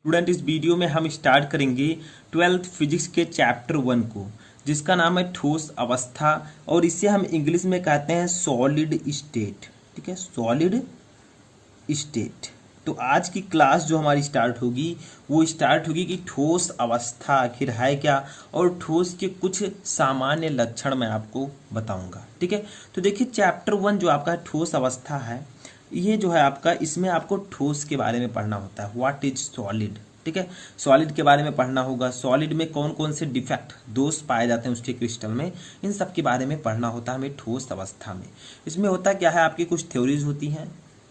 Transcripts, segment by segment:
Student, इस video में हम स्टार्ट करेंगे 12th फिजिक्स के चैप्टर 1 को, जिसका नाम है ठोस अवस्था, और इसे हम इंग्लिश में कहते हैं सॉलिड स्टेट। ठीक है, सॉलिड स्टेट। तो आज की क्लास जो हमारी स्टार्ट होगी वो स्टार्ट होगी कि ठोस अवस्था आखिर है क्या, और ठोस के कुछ सामान्य लक्षण मैं आपको बताऊंगा। ठीक है, तो देखिए चैप्टर 1 जो आपका ठोस अवस्था है, ये जो है आपका, इसमें आपको ठोस के बारे में पढ़ना होता है। What is solid. ठीक है, सॉलिड के बारे में पढ़ना होगा। सॉलिड में कौन कौन से डिफेक्ट, दोष पाए जाते हैं उसके क्रिस्टल में, इन सब के बारे में पढ़ना होता है हमें ठोस अवस्था में। इसमें होता क्या है, आपकी कुछ थ्योरीज होती हैं,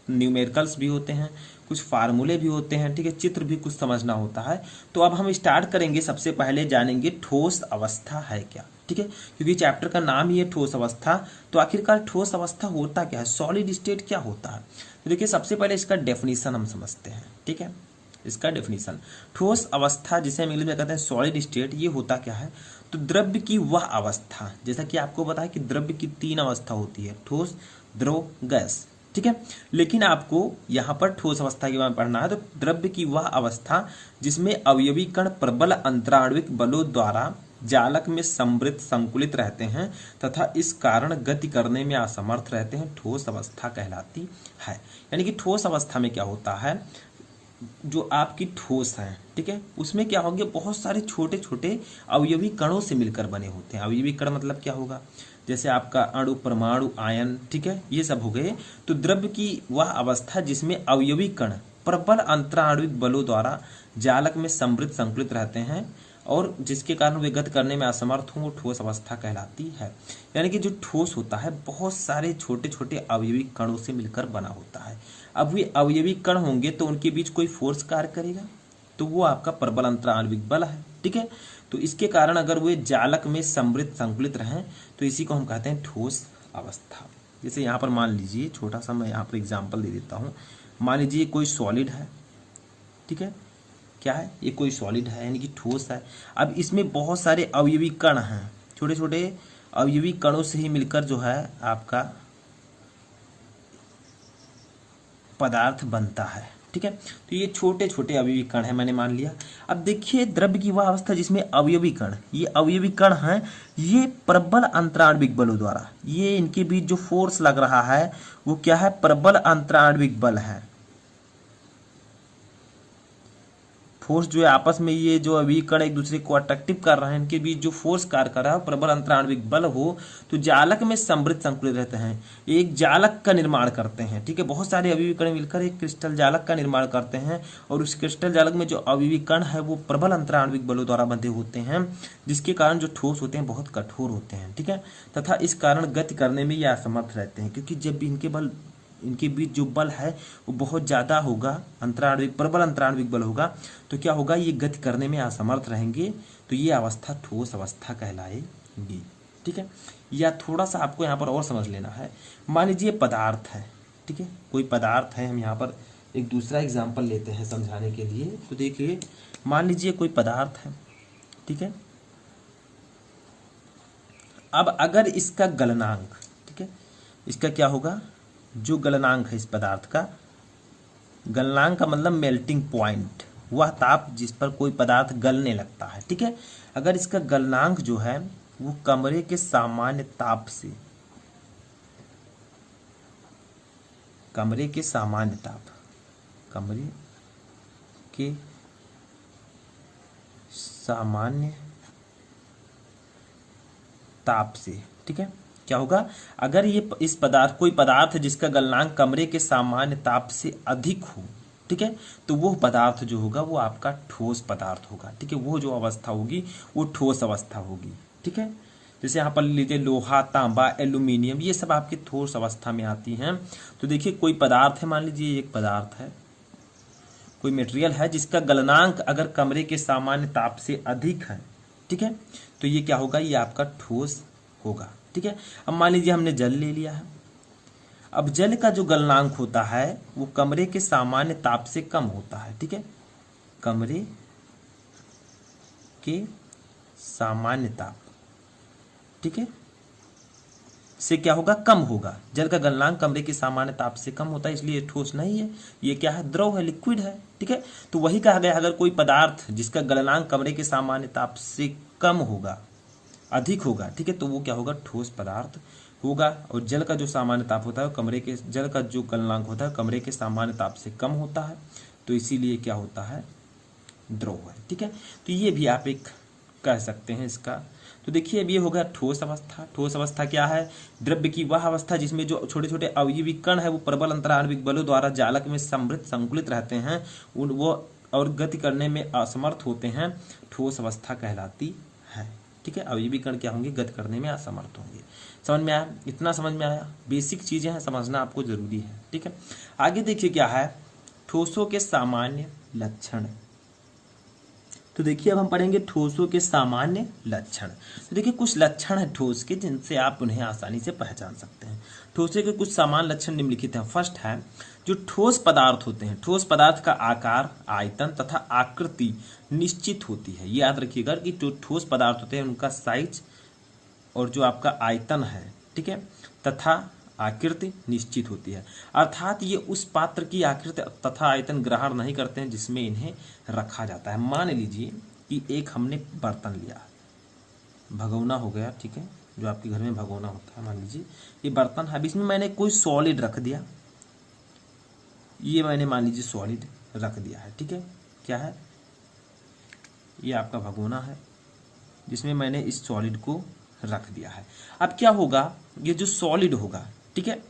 न्यूमेरिकल्स भी होते हैं, कुछ फार्मूले भी होते हैं। ठीक है, चित्र भी कुछ समझना होता है। तो अब हम स्टार्ट करेंगे, सबसे पहले जानेंगे ठोस अवस्था है क्या। ठीक है, क्योंकि चैप्टर का नाम ही है ठोस अवस्था। तो आखिरकार ठोस अवस्था होता क्या है, सॉलिड स्टेट क्या होता है। तो देखिए सबसे पहले इसका डेफिनेशन हम समझते हैं। ठीक है, इसका डेफिनेशन, ठोस अवस्था जिसे हम इंग्लिश में कहते हैं सॉलिड स्टेट, ये होता क्या है, तो द्रव्य की वह अवस्था, जैसा कि आपको पता है कि द्रव्य की 3 अवस्था होती है, ठोस, द्रव, गैस। ठीक है, लेकिन आपको यहाँ पर ठोस अवस्था के बारे में पढ़ना है। तो द्रव्य की वह अवस्था जिसमें अवयवी कण प्रबल अंतराण्विक बलों द्वारा जालक में समृद्ध संकुलित रहते हैं तथा इस कारण गति करने में असमर्थ रहते हैं, ठोस अवस्था कहलाती है। यानी कि ठोस अवस्था में क्या होता है, जो आपकी ठोस है, ठीक है, उसमें क्या होंगे, बहुत सारे छोटे छोटे अवयवी कणों से मिलकर बने होते हैं। अवयवी कण मतलब क्या होगा, जैसे आपका अणु, परमाणु, आयन, ठीक है, ये सब हो गए। तो द्रव्य की वह अवस्था जिसमें अवयवी कण प्रबल अंतराण्विक बलों द्वारा जालक में समृद्ध संकुलित रहते हैं और जिसके कारण वे गति करने में असमर्थ हों, वो ठोस अवस्था कहलाती है। यानी कि जो ठोस होता है बहुत सारे छोटे छोटे अवयवी कणों से मिलकर बना होता है। अब वे अवयवी कण होंगे तो उनके बीच कोई फोर्स कार्य करेगा, तो वो आपका प्रबल अंतराण्विक बल है। ठीक है, तो इसके कारण अगर वे जालक में समृद्ध संकुलित रहें तो इसी को हम कहते हैं ठोस अवस्था। जैसे यहाँ पर मान लीजिए, छोटा सा मैं यहाँ पर एग्जाम्पल दे देता हूँ। मान लीजिए कोई सॉलिड है, ठीक है, क्या है ये, कोई सॉलिड है यानी कि ठोस है। अब इसमें बहुत सारे अवयवी कण हैं, छोटे छोटे अवयवी कणों से ही मिलकर जो है आपका पदार्थ बनता है। ठीक है, तो ये छोटे छोटे अवयवी कण है, मैंने मान लिया। अब देखिए द्रव्य की वह अवस्था जिसमें अवयवी कण, ये अवयवी कण हैं, ये प्रबल अंतराण्विक बलों द्वारा, ये इनके बीच जो फोर्स लग रहा है वो क्या है, प्रबल अंतराण्विक बल है। फोर्स जो है आपस में, ये जो अवयवी कण एक दूसरे को अट्रैक्टिव कर रहे हैं, इनके बीच जो फोर्स कार्य कर रहा है प्रबल अंतराण्विक बल हो, तो जालक में समृद्ध संकुलित रहते हैं, एक जालक का निर्माण करते हैं। ठीक है, बहुत सारे अवयवी कण मिलकर एक क्रिस्टल जालक का निर्माण करते हैं, और उस क्रिस्टल जालक में जो अवयवी कण है वो प्रबल अंतराण्विक बलों द्वारा बंधे होते हैं, जिसके कारण जो ठोस होते हैं बहुत कठोर होते हैं। ठीक है, तथा इस कारण गति करने में ये असमर्थ रहते हैं, क्योंकि जब भी इनके बीच जो बल है वो बहुत ज़्यादा होगा, अंतराण्विक, प्रबल अंतराण्विक बल होगा, तो क्या होगा, ये गति करने में असमर्थ रहेंगे। तो ये अवस्था ठोस अवस्था कहलाएगी। ठीक है, या थोड़ा सा आपको यहाँ पर और समझ लेना है। मान लीजिए पदार्थ है, ठीक है, कोई पदार्थ है, हम यहाँ पर एक दूसरा एग्जाम्पल लेते हैं समझाने के लिए। तो देखिए मान लीजिए कोई पदार्थ है, ठीक है, अब अगर इसका गलनांक, ठीक है, इसका क्या होगा, जो गलनांक है इस पदार्थ का, गलनांक का मतलब मेल्टिंग पॉइंट, वह ताप जिस पर कोई पदार्थ गलने लगता है। ठीक है, अगर इसका गलनांक जो है वो कमरे के सामान्य ताप से, कमरे के सामान्य ताप, कमरे के सामान्य ताप से, ठीक है, क्या होगा, अगर ये इस पदार्थ, कोई पदार्थ है जिसका गलनांक कमरे के सामान्य ताप से अधिक हो, ठीक है, तो वो पदार्थ जो होगा वो आपका ठोस पदार्थ होगा। ठीक है, वो जो अवस्था होगी वो ठोस अवस्था होगी। ठीक है, जैसे यहाँ पर लीजिए लोहा, तांबा, एल्यूमिनियम, ये सब आपके ठोस अवस्था में आती हैं। तो देखिए कोई पदार्थ है, मान लीजिए एक पदार्थ है, कोई मटेरियल है जिसका गलनांक अगर कमरे के सामान्य ताप से अधिक है, ठीक है, तो ये क्या होगा, ये आपका ठोस होगा। ठीक है, अब मान लीजिए हमने जल ले लिया है। अब जल का जो गलनांक होता है वो कमरे के सामान्य ताप से कम होता है। ठीक है, कमरे के सामान्य ताप, ठीक है, से क्या होगा, कम होगा। जल का गलनांक कमरे के सामान्य ताप से कम होता है, इसलिए ठोस नहीं है, ये क्या है, द्रव है, लिक्विड है। ठीक है, तो वही कहा गया अगर कोई पदार्थ जिसका गलनांक कमरे के सामान्य ताप से कम होगा, अधिक होगा, ठीक है, तो वो क्या होगा, ठोस पदार्थ होगा। और जल का जो सामान्य ताप होता है कमरे के, जल का जो गलनांक होता है कमरे के सामान्य ताप से कम होता है, तो इसीलिए क्या होता है, द्रव है। ठीक है, तो ये भी आप एक कह सकते हैं इसका। तो देखिए अब ये हो गया ठोस अवस्था। ठोस अवस्था क्या है, द्रव्य की वह अवस्था जिसमें जो छोटे छोटे अवयवी कण है वो प्रबल अंतराण्विक बलों द्वारा जालक में समृद्ध संकुलित रहते हैं, उन वो और गति करने में असमर्थ होते हैं, ठोस अवस्था कहलाती है। ठीक है, अवयवी कण क्या होंगे, गति करने में असमर्थ होंगे। समझ में आया, इतना समझ में आया, बेसिक चीजें हैं, समझना आपको जरूरी है। ठीक है, आगे देखिए क्या है, ठोसों के सामान्य लक्षण। तो देखिए अब हम पढ़ेंगे ठोसों के सामान्य लक्षण। तो देखिए कुछ लक्षण है ठोस के जिनसे आप उन्हें आसानी से पहचान सकते हैं। ठोसों के कुछ सामान्य लक्षण निम्नलिखित हैं। फर्स्ट है, जो ठोस पदार्थ होते हैं, ठोस पदार्थ का आकार, आयतन तथा आकृति निश्चित होती है। ये याद रखिएगा कि जो ठोस पदार्थ होते हैं उनका साइज और जो आपका आयतन है, ठीक है, तथा आकृति निश्चित होती है। अर्थात ये उस पात्र की आकृति तथा आयतन ग्रहण नहीं करते हैं जिसमें इन्हें रखा जाता है। मान लीजिए कि एक हमने बर्तन लिया, भगोना हो गया, ठीक है, जो आपके घर में भगोना होता है, मान लीजिए ये बर्तन है, अब इसमें मैंने कोई सॉलिड रख दिया, ये मैंने मान लीजिए सॉलिड रख दिया है। ठीक है, क्या है, ये आपका भगोना है जिसमें मैंने इस सॉलिड को रख दिया है। अब क्या होगा, ये जो सॉलिड होगा, ठीक है,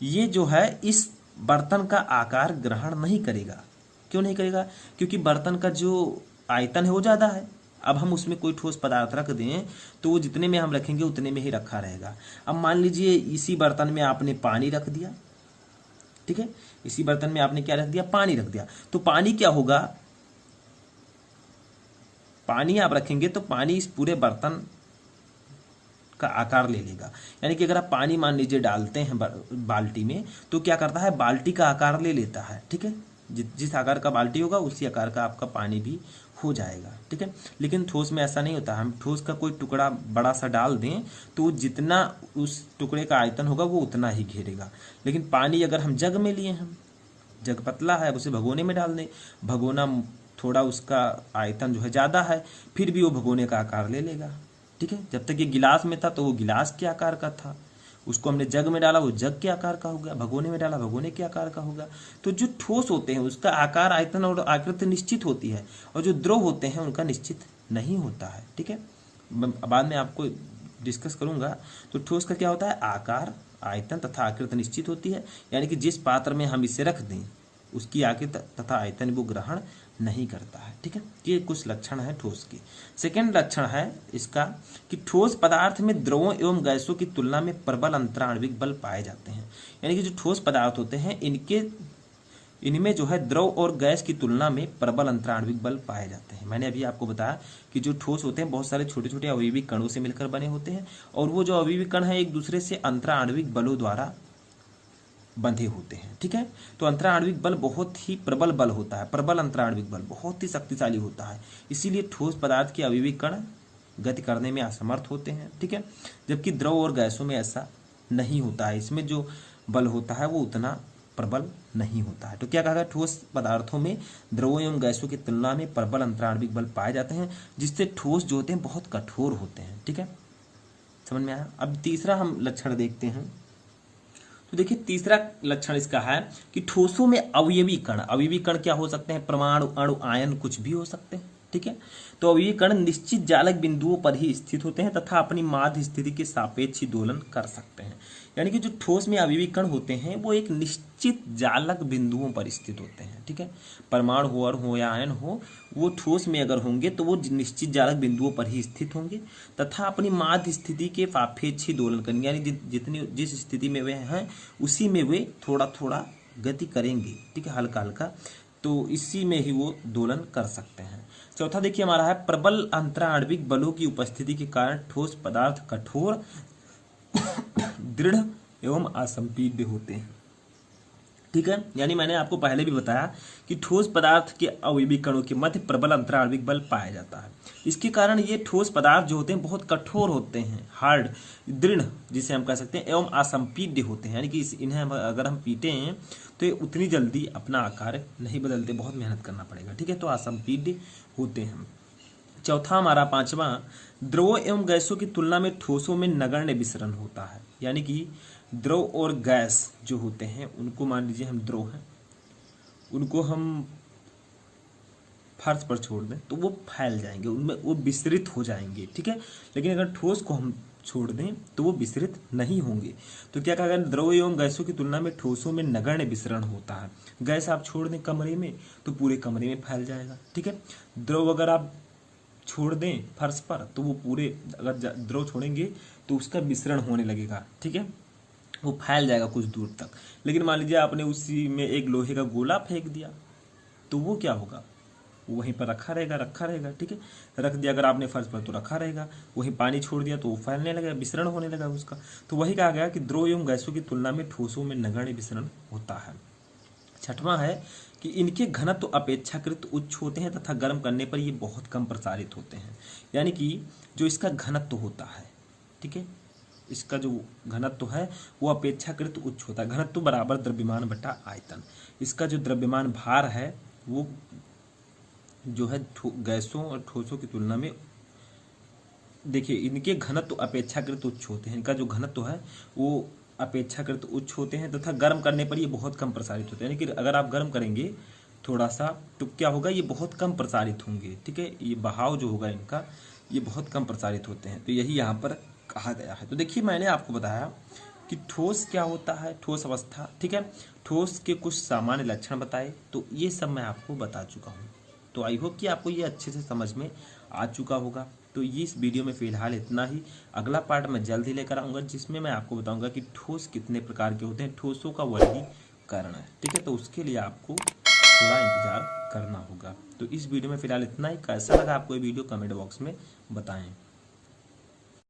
ये जो है इस बर्तन का आकार ग्रहण नहीं करेगा। क्यों नहीं करेगा, क्योंकि बर्तन का जो आयतन है वो ज़्यादा है। अब हम उसमें कोई ठोस पदार्थ रख दें तो वो जितने में हम रखेंगे उतने में ही रखा रहेगा। अब मान लीजिए इसी बर्तन में आपने पानी रख दिया, ठीक है, इसी बर्तन में आपने क्या रख दिया, पानी रख दिया, तो पानी क्या होगा, पानी आप रखेंगे तो पानी इस पूरे बर्तन का आकार ले लेगा। यानी कि अगर आप पानी मान लीजिए डालते हैं बाल्टी में, तो क्या करता है, बाल्टी का आकार ले लेता है। ठीक है, जिस आकार का बाल्टी होगा उसी आकार का आपका पानी भी हो जाएगा। ठीक है, लेकिन ठोस में ऐसा नहीं होता। हम ठोस का कोई टुकड़ा बड़ा सा डाल दें तो जितना उस टुकड़े का आयतन होगा वो उतना ही घेरेगा। लेकिन पानी अगर हम जग में लिए, हम जग पतला है, उसे भगोने में डाल दें, भगोना थोड़ा उसका आयतन जो है ज़्यादा है, फिर भी वो भगोने का आकार ले लेगा। ठीक है, जब तक ये गिलास में था तो वो गिलास के आकार का था, उसको हमने जग में डाला वो जग के आकार का हो गया, भगोने में डाला भगोने के आकार का होगा। तो जो ठोस होते हैं उसका आकार, आयतन और आकृति निश्चित होती है, और जो द्रव होते हैं उनका निश्चित नहीं होता है। ठीक है, बाद में आपको डिस्कस करूंगा। तो ठोस का क्या होता है, आकार, आयतन तथा आकृति निश्चित होती है, यानी कि जिस पात्र में हम इसे रख दें उसकी आकृति तथा आयतन वो ग्रहण नहीं करता है। ठीक है, ये कुछ लक्षण है ठोस के। सेकंड लक्षण है इसका कि ठोस पदार्थ में द्रवों एवं गैसों की तुलना में प्रबल अंतराण्विक बल पाए जाते हैं। यानी कि जो ठोस पदार्थ होते हैं इनमें जो है द्रव और गैस की तुलना में प्रबल अंतराण्विक बल पाए जाते हैं। मैंने अभी आपको बताया कि जो ठोस होते हैं बहुत सारे छोटे छोटे अवयवी कणों से मिलकर बने होते हैं, और वो जो अवयवी कण है एक दूसरे से अंतराण्विक बलों द्वारा बंधे होते हैं। ठीक है, तो अंतराण्विक बल बहुत ही प्रबल बल होता है, प्रबल अंतराण्विक बल बहुत ही शक्तिशाली होता है, इसीलिए ठोस पदार्थ के अवयवी कण गति करने में असमर्थ होते हैं। ठीक है, जबकि द्रव और गैसों में ऐसा नहीं होता है, इसमें जो बल होता है वो उतना प्रबल नहीं होता है। तो क्या कहा गया, ठोस पदार्थों में द्रवों एवं गैसों की तुलना में प्रबल अंतराण्विक बल पाए जाते हैं, जिससे ठोस जो होते हैं बहुत कठोर होते हैं। ठीक है, समझ में आया। अब तीसरा हम लक्षण देखते हैं। तो देखिए तीसरा लक्षण इसका है कि ठोसों में अवयवी कण, अवयवी कण क्या हो सकते हैं, परमाणु, अणु, आयन कुछ भी हो सकते हैं। ठीक है, तो अवयवी कण निश्चित जालक बिंदुओं पर ही स्थित होते हैं तथा अपनी माध्य स्थिति के सापेक्ष ही दोलन कर सकते हैं। यानी कि जो ठोस में अवयवी कण होते हैं वो एक निश्चित जालक बिंदुओं पर स्थित होते हैं। ठीक है, परमाणु हो, अणु हो या आयन हो, वो ठोस में अगर होंगे तो वो निश्चित जालक बिंदुओं पर ही स्थित होंगे तथा अपनी माध्य स्थिति के सापेक्ष ही दोलन करेंगे। यानी जिस स्थिति में वे हैं उसी में वे थोड़ा थोड़ा गति करेंगे। ठीक है, हल्का हल्का, तो इसी में ही वो दोलन कर सकते हैं। चौथा देखिए हमारा है, प्रबल अंतराण्विक बलों की उपस्थिति के कारण ठोस पदार्थ कठोर, दृढ़ एवं असंपीड्य होते हैं। ठीक है। यानी मैंने आपको पहले भी बताया कि ठोस पदार्थ के अवयवी कणों के मध्य प्रबल अंतराणविक बल पाया जाता है। इसके कारण ये ठोस पदार्थ जो होते हैं बहुत कठोर होते हैं, हार्ड, दृढ़ जिसे हम कह सकते हैं, एवं असंपीड्य होते हैं। यानी कि इन्हें अगर हम पीटे हैं तो ये उतनी जल्दी अपना आकार नहीं बदलते, बहुत मेहनत करना पड़ेगा। ठीक है, तो असंपीड्य होते हैं। चौथा हमारा पांचवा, द्रवों एवं गैसों की तुलना में ठोसों में नगण्य विसरण होता है। यानी कि द्रव और गैस जो होते हैं उनको मान लीजिए हम द्रव हैं, उनको हम फर्श पर छोड़ दें तो वो फैल जाएंगे, उनमें वो विसरित हो जाएंगे। ठीक है, लेकिन अगर ठोस को हम छोड़ दें तो वो विसरित नहीं होंगे। तो क्या कहा गया, द्रव एवं गैसों की तुलना में ठोसों में नगण्य विसरण होता है। गैस आप छोड़ दें कमरे में तो पूरे कमरे में फैल जाएगा। ठीक है, द्रव अगर आप छोड़ दें फर्श पर तो वो पूरे, अगर द्रव छोड़ेंगे तो उसका विसरण होने लगेगा। ठीक है, वो फैल जाएगा कुछ दूर तक। लेकिन मान लीजिए आपने उसी में एक लोहे का गोला फेंक दिया तो वो क्या होगा, वो वहीं पर रखा रहेगा। ठीक है, रख दिया अगर आपने फर्श पर तो रखा रहेगा, वहीं पानी छोड़ दिया तो वो फैलने लगेगा, विसरण होने लगा उसका। तो वही कहा गया कि द्रव एवं गैसों की तुलना में ठोसों में नगण्य विसरण होता है। छठवां है कि इनके घनत्व अपेक्षाकृत उच्च होते हैं तथा गर्म करने पर ये बहुत कम प्रसारित होते हैं। यानी कि जो इसका घनत्व होता है, ठीक है, इसका जो घनत्व है वो अपेक्षाकृत उच्च होता है। घनत्व बराबर द्रव्यमान बटा आयतन। इसका जो द्रव्यमान भार है वो जो है गैसों और ठोसों की तुलना में, देखिए इनके घनत्व अपेक्षाकृत उच्च होते हैं। इनका जो घनत्व है वो अपेक्षाकृत उच्च होते हैं तथा गर्म करने पर ये बहुत कम प्रसारित होते हैं। यानी कि अगर आप गर्म करेंगे थोड़ा सा तो क्या होगा, ये बहुत कम प्रसारित होंगे। ठीक है, ये बहाव जो होगा इनका ये बहुत कम प्रसारित होते हैं। तो यही यहाँ पर कहा गया है। तो देखिए मैंने आपको बताया कि ठोस क्या होता है, ठोस अवस्था। ठीक है, ठोस के कुछ सामान्य लक्षण बताए, तो ये सब मैं आपको बता चुका हूँ। तो आई होप कि आपको ये अच्छे से समझ में आ चुका होगा। तो ये इस वीडियो में फिलहाल इतना ही। अगला पार्ट मैं जल्द ही लेकर आऊँगा जिसमें मैं आपको बताऊँगा कि ठोस कितने प्रकार के होते हैं, ठोसों का वर्गीकरण है। ठीक है, तो उसके लिए आपको थोड़ा इंतजार करना होगा। तो इस वीडियो में फिलहाल इतना ही। कैसा लगा आपको ये वीडियो कमेंट बॉक्स में बताएं।